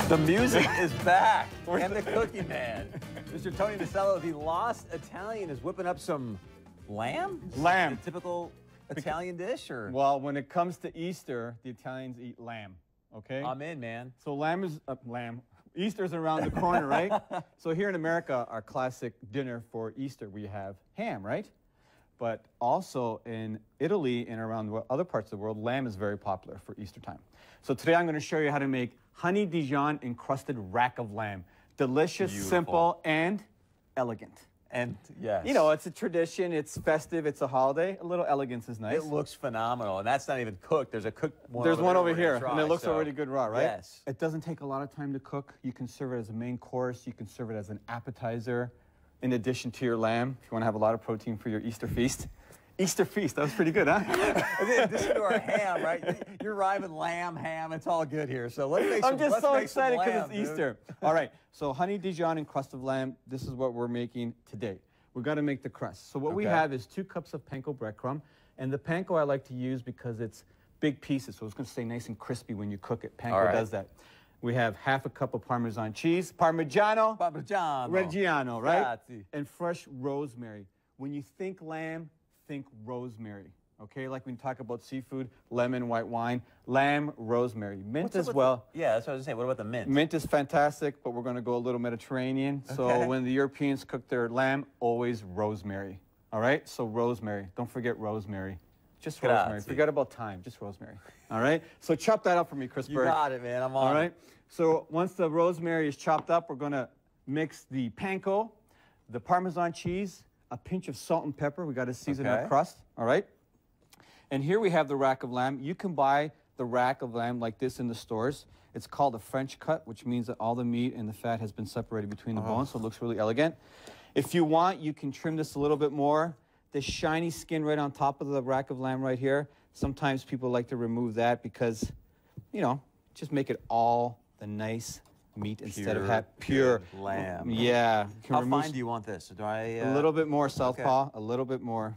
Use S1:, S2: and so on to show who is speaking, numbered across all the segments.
S1: The music is back, and the cookie man, Mr. Tony Nasello, the lost Italian, is whipping up some lamb?
S2: Lamb.
S1: A typical Italian dish, or?
S2: Well, when it comes to Easter, the Italians eat lamb, okay?
S1: I'm in, man.
S2: So lamb is, Easter's around the corner, right? So here in America, our classic dinner for Easter, we have ham, right? But also in Italy and around other parts of the world, lamb is very popular for Easter time. So today I'm going to show you how to make honey Dijon encrusted rack of lamb. Delicious,
S1: Beautiful.
S2: simple, and elegant.
S1: And yes.
S2: You know, it's a tradition, it's festive, it's a holiday. A little elegance is nice.
S1: It looks phenomenal, and that's not even cooked. There's a cooked one.
S2: There's one over
S1: we're
S2: here,
S1: gonna
S2: and it
S1: try,
S2: looks
S1: so.
S2: already good raw, right?
S1: Yes.
S2: It doesn't take a lot of time to cook. You can serve it as a main course. You can serve it as an appetizer in addition to your lamb, if you want to have a lot of protein for your Easter feast. Easter feast, that was pretty good, huh?
S1: In addition to our ham, right? You're riving lamb, ham, it's all good here. So let's make some
S2: I'm just so
S1: let's make some
S2: excited because
S1: lamb,
S2: it's Easter. All right, so honey Dijon and crust of lamb, this is what we're making today. We've got to make the crust. So what we have is 2 cups of panko breadcrumb. And the panko I like to use because it's big pieces, so it's going to stay nice and crispy when you cook it. Panko does that. We have ½ cup of Parmesan cheese, Parmigiano, Reggiano, right?
S1: Grazie.
S2: And fresh rosemary. When you think lamb, think rosemary. Okay, like when you talk about seafood, lemon, white wine, lamb, rosemary. Mint as well.
S1: Yeah, that's what I was saying. What about the mint?
S2: Mint is fantastic, but we're going to go a little Mediterranean. So when the Europeans cook their lamb, always rosemary. All right, so rosemary. Don't forget rosemary. Just rosemary. Forget about thyme, just rosemary. All right, so chop that up for me, Chris Berg.
S1: You got it, man. I'm on.
S2: All right, so once the rosemary is chopped up, we're going to mix the panko, the Parmesan cheese, a pinch of salt and pepper. We got to season our crust. All right. And here we have the rack of lamb. You can buy the rack of lamb like this in the stores. It's called a French cut, which means that all the meat and the fat has been separated between the bones, so it looks really elegant. If you want, you can trim this a little bit more. The shiny skin right on top of the rack of lamb right here, sometimes people like to remove that because, you know, just make it all the nice meat instead of have pure
S1: lamb.
S2: Yeah.
S1: How fine do you want this? Do I?
S2: A little bit more southpaw, a little bit more.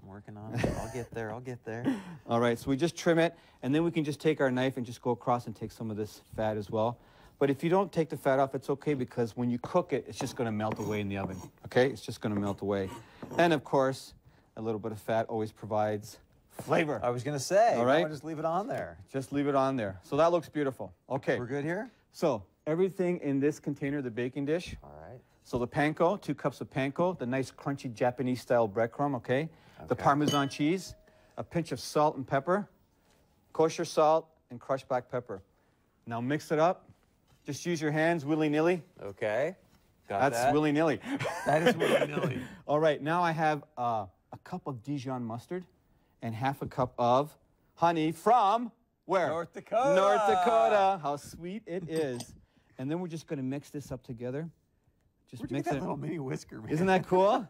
S1: I'm working on it. I'll get there. I'll get there.
S2: All right, so we just trim it, and then we can just take our knife and just go across and take some of this fat as well. But if you don't take the fat off, it's okay because when you cook it, it's just going to melt away in the oven. Okay, it's just going to melt away. And of course, a little bit of fat always provides flavor.
S1: I was going to say,
S2: all right,
S1: just leave it on there.
S2: Just leave it on there. So that looks beautiful. Okay.
S1: We're good here?
S2: So everything in this container, the baking dish.
S1: All right.
S2: So the panko, 2 cups of panko, the nice crunchy Japanese style breadcrumb, okay? The Parmesan cheese, a pinch of salt and pepper, kosher salt, and crushed black pepper. Now mix it up. Just use your hands willy-nilly.
S1: Okay.
S2: That's willy-nilly.
S1: That is willy-nilly.
S2: All right, now I have a cup of Dijon mustard and ½ a cup of honey from where?
S1: North Dakota.
S2: North Dakota. How sweet it is. And then we're just going to mix this up together. Just
S1: Where'd you
S2: mix
S1: get that
S2: it.
S1: little mini whisker, man?
S2: Isn't that cool?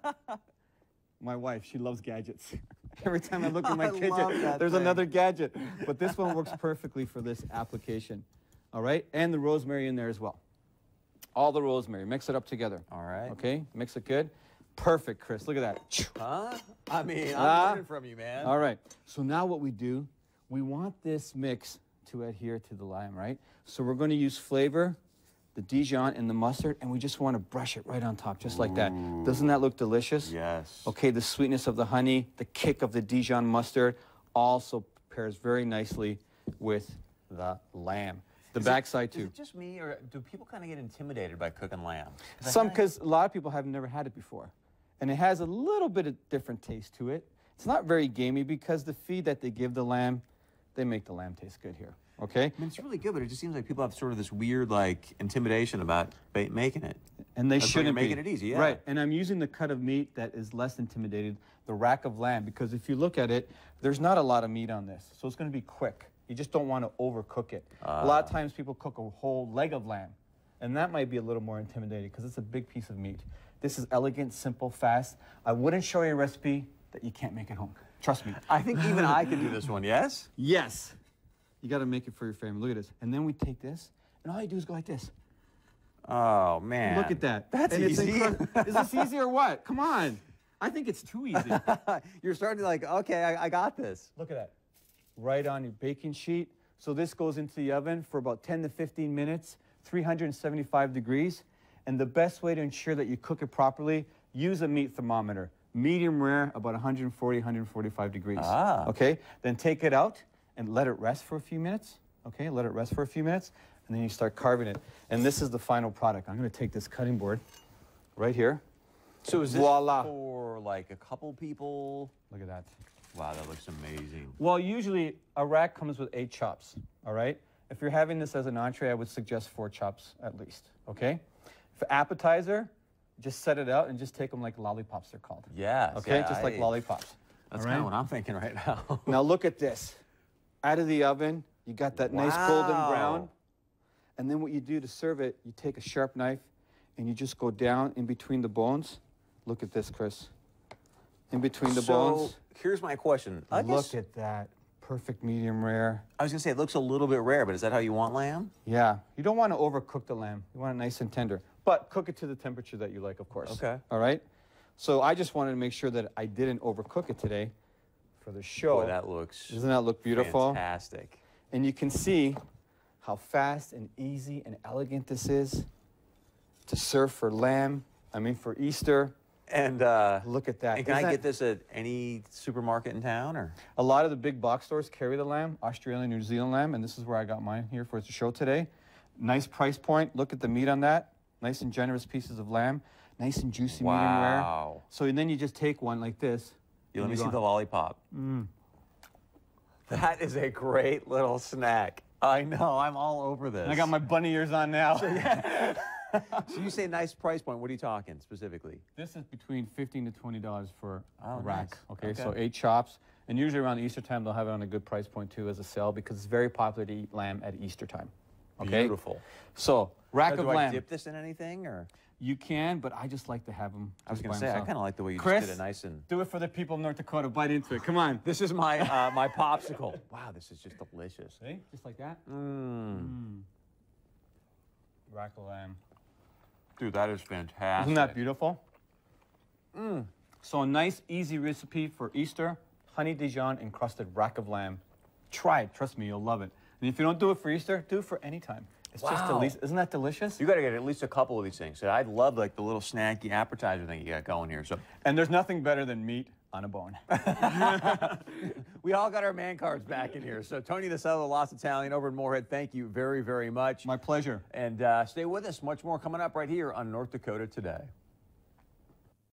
S2: My wife, she loves gadgets. Every time I look in my kitchen, there's another gadget. But this one works perfectly for this application. All right? And the rosemary in there as well. All the rosemary. Mix it up together.
S1: All right.
S2: Okay? Mix it good. Perfect, Chris. Look at that.
S1: Huh? I mean, I'm learning from you, man.
S2: All right. So now what we do, we want this mix to adhere to the lime, right? So we're going to use flavor, the Dijon and the mustard, and we just want to brush it right on top, just like that. Doesn't that look delicious?
S1: Yes.
S2: Okay, the sweetness of the honey, the kick of the Dijon mustard also pairs very nicely with the lamb. The backside too.
S1: Is it just me, or do people kind of get intimidated by cooking lamb?
S2: Because a lot of people have never had it before. And it has a little bit of different taste to it. It's not very gamey because the feed that they give the lamb, they make the lamb taste good here. Okay?
S1: I mean, it's really good, but it just seems like people have sort of this weird, like, intimidation about making it.
S2: And they shouldn't be.
S1: Making it easy, yeah.
S2: Right, and I'm using the cut of meat that is less intimidated, the rack of lamb, because if you look at it, there's not a lot of meat on this, so it's going to be quick. You just don't want to overcook it. A lot of times people cook a whole leg of lamb, and that might be a little more intimidating because it's a big piece of meat. This is elegant, simple, fast. I wouldn't show you a recipe that you can't make at home. Trust me.
S1: I think even I could do this one, yes?
S2: Yes. You got to make it for your family. Look at this. And then we take this, and all you do is go like this.
S1: Oh, man.
S2: Look at that.
S1: That's easy.
S2: Is this easy or what? Come on. I think it's too easy.
S1: You're starting to like, okay, I got this.
S2: Look at that. Right on your baking sheet. So this goes into the oven for about 10 to 15 minutes, 375 degrees. And the best way to ensure that you cook it properly, use a meat thermometer. Medium rare, about 140, 145 degrees. Okay, then take it out and let it rest for a few minutes. Okay, let it rest for a few minutes, and then you start carving it. And this is the final product. I'm going to take this cutting board right here.
S1: So is this
S2: voila.
S1: For like a couple people?
S2: Look at that.
S1: Wow, that looks amazing.
S2: Well, usually a rack comes with 8 chops, all right? If you're having this as an entree, I would suggest 4 chops at least, okay? For appetizer, just set it out and just take them like lollipops, they're called.
S1: Yes.
S2: Okay, just like lollipops.
S1: That's kind of what I'm thinking right now.
S2: Now look at this. Out of the oven, you got that nice golden brown. And then what you do to serve it, you take a sharp knife and you just go down in between the bones. Look at this, Chris. In between the bones.
S1: Here's my question.
S2: Look at that. Perfect medium rare.
S1: I was going to say, it looks a little bit rare, but is that how you want lamb?
S2: Yeah. You don't want to overcook the lamb. You want it nice and tender. But cook it to the temperature that you like, of course.
S1: Okay.
S2: All right? So I just wanted to make sure that I didn't overcook it today for the show.
S1: Boy, that looks
S2: Doesn't that look beautiful?
S1: Fantastic.
S2: And you can see how fast and easy and elegant this is to serve for for Easter.
S1: And
S2: look at that.
S1: And can I get this at any supermarket in town, or?
S2: A lot of the big box stores carry the lamb, Australian, New Zealand lamb, and this is where I got mine here for the show today. Nice price point. Look at the meat on that. Nice and generous pieces of lamb. Nice and juicy medium rare.
S1: Wow.
S2: So and then you just take one like this.
S1: Let me see the lollipop. That is a great little snack. I know. I'm all over this.
S2: And I got my bunny ears on now.
S1: So you say nice price point. What are you talking specifically?
S2: This is between $15 to $20 for a rack.
S1: Nice.
S2: Okay, so 8 chops. And usually around Easter time, they'll have it on a good price point too as a sale because it's very popular to eat lamb at Easter time. Okay?
S1: Beautiful.
S2: So, rack of
S1: do
S2: lamb.
S1: I dip this in anything, or?
S2: You can, but I just like to have them.
S1: I was going to say, I kind of like the way you
S2: Chris,
S1: just did it nice and...
S2: do it for the people of North Dakota. Bite into it. Come on.
S1: This is my my popsicle. Wow, this is just delicious.
S2: See? Just like that. Rack of lamb.
S1: Dude, that is fantastic.
S2: Isn't that beautiful? So a nice, easy recipe for Easter. Honey Dijon and crusted rack of lamb. Try it. Trust me, you'll love it. And if you don't do it for Easter, do it for any time. It's just delicious. Isn't that delicious?
S1: You got to get at least a couple of these things. So I'd love like the little snacky appetizer thing you got going here. So,
S2: and there's nothing better than meat on a bone.
S1: We all got our man cards back in here. So Tony DeSello, Lost Italian over in Moorhead, thank you very, very much.
S2: My pleasure.
S1: And stay with us. Much more coming up right here on North Dakota Today.